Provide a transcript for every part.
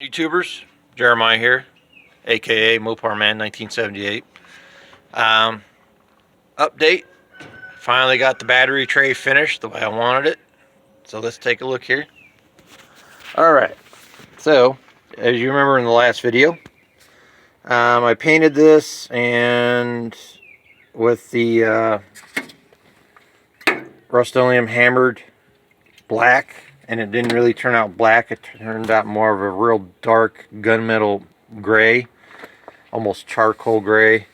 YouTubers, Jeremiah here, aka Mopar Man 1978. Update, finally got the battery tray finished the way I wanted it, so let's take a look here. Alright, so as you remember in the last video, I painted this and with the Rust-Oleum hammered black, and it didn't really turn out black. It turned out more of a real dark gunmetal gray, almost charcoal gray.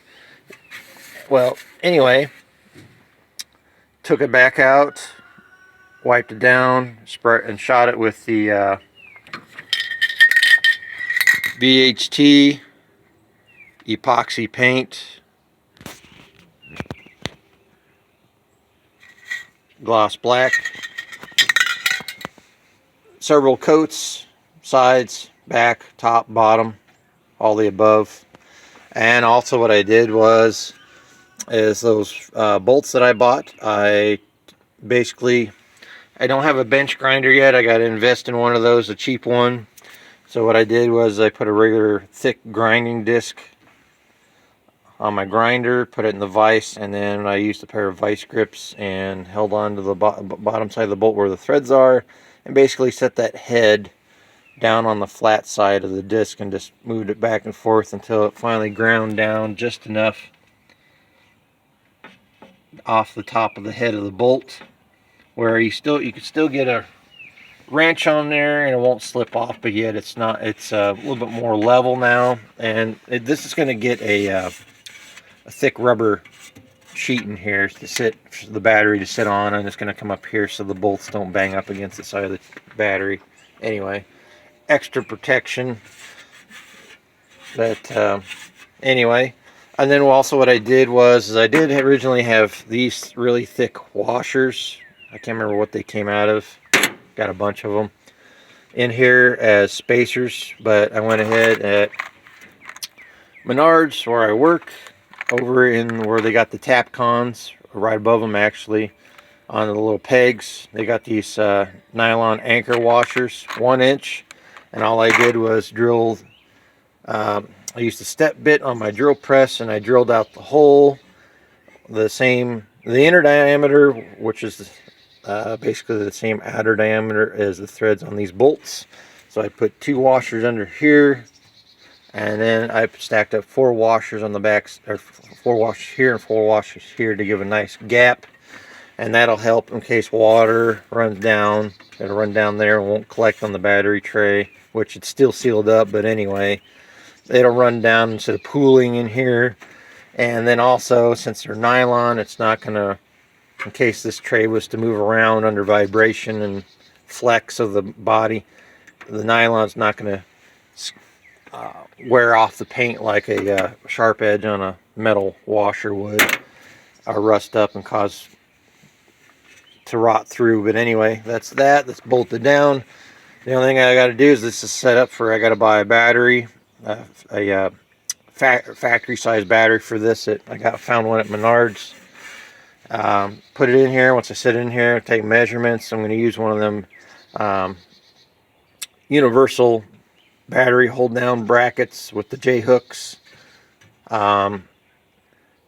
Well, anyway, took it back out, wiped it down, and shot it with the VHT epoxy paint, gloss black. Several coats, sides, back, top, bottom, all the above. And also what I did is those bolts that I bought, I don't have a bench grinder yet. I got to invest in one of those, a cheap one. So what I did was I put a regular thick grinding disc on my grinder, put it in the vise, and then I used a pair of vise grips and held on to the bottom side of the bolt where the threads are, and basically set that head down on the flat side of the disc and just moved it back and forth until it finally ground down just enough off the top of the head of the bolt where you could still get a wrench on there and it won't slip off, but yet it's a little bit more level now. And this is going to get a thick rubber sheet in here to sit for the battery to sit on, and it's going to come up here so the bolts don't bang up against the side of the battery. Anyway, extra protection. But anyway, and then also what I did was I did originally have these really thick washers. I can't remember what they came out of. Got a bunch of them in here as spacers, but I went ahead at Menards, where I work, over in where they got the tap cons, right above them actually, on the little pegs. They got these nylon anchor washers, 1 inch, and all I did was drill. I used a step bit on my drill press, and I drilled out the hole, the inner diameter, which is basically the same outer diameter as the threads on these bolts. So I put 2 washers under here, and then I stacked up 4 washers on the back, or 4 washers here and 4 washers here to give a nice gap, and that'll help in case water runs down. It'll run down there and won't collect on the battery tray, which it's still sealed up, but anyway, it'll run down instead of pooling in here. And then also, since they're nylon, it's not gonna, in case this tray was to move around under vibration and flex of the body, the nylon's not gonna wear off the paint like a sharp edge on a metal washer would, or rust up and cause to rot through. But anyway, that's bolted down. The only thing I got to do is this is set up for, I got to buy a battery, a factory size battery for this. Found one at Menards. Put it in here. Once I set it in here, take measurements. I'm going to use one of them universal battery hold down brackets with the J hooks, and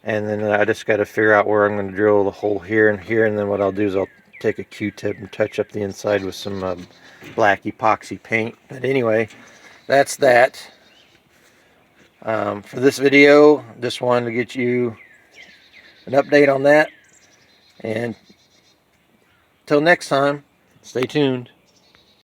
then I just got to figure out where I'm going to drill the hole here and here, and then what I'll do is I'll take a Q-tip and touch up the inside with some black epoxy paint. But anyway, that's that. For this video, just wanted to get you an update on that, and till next time, stay tuned.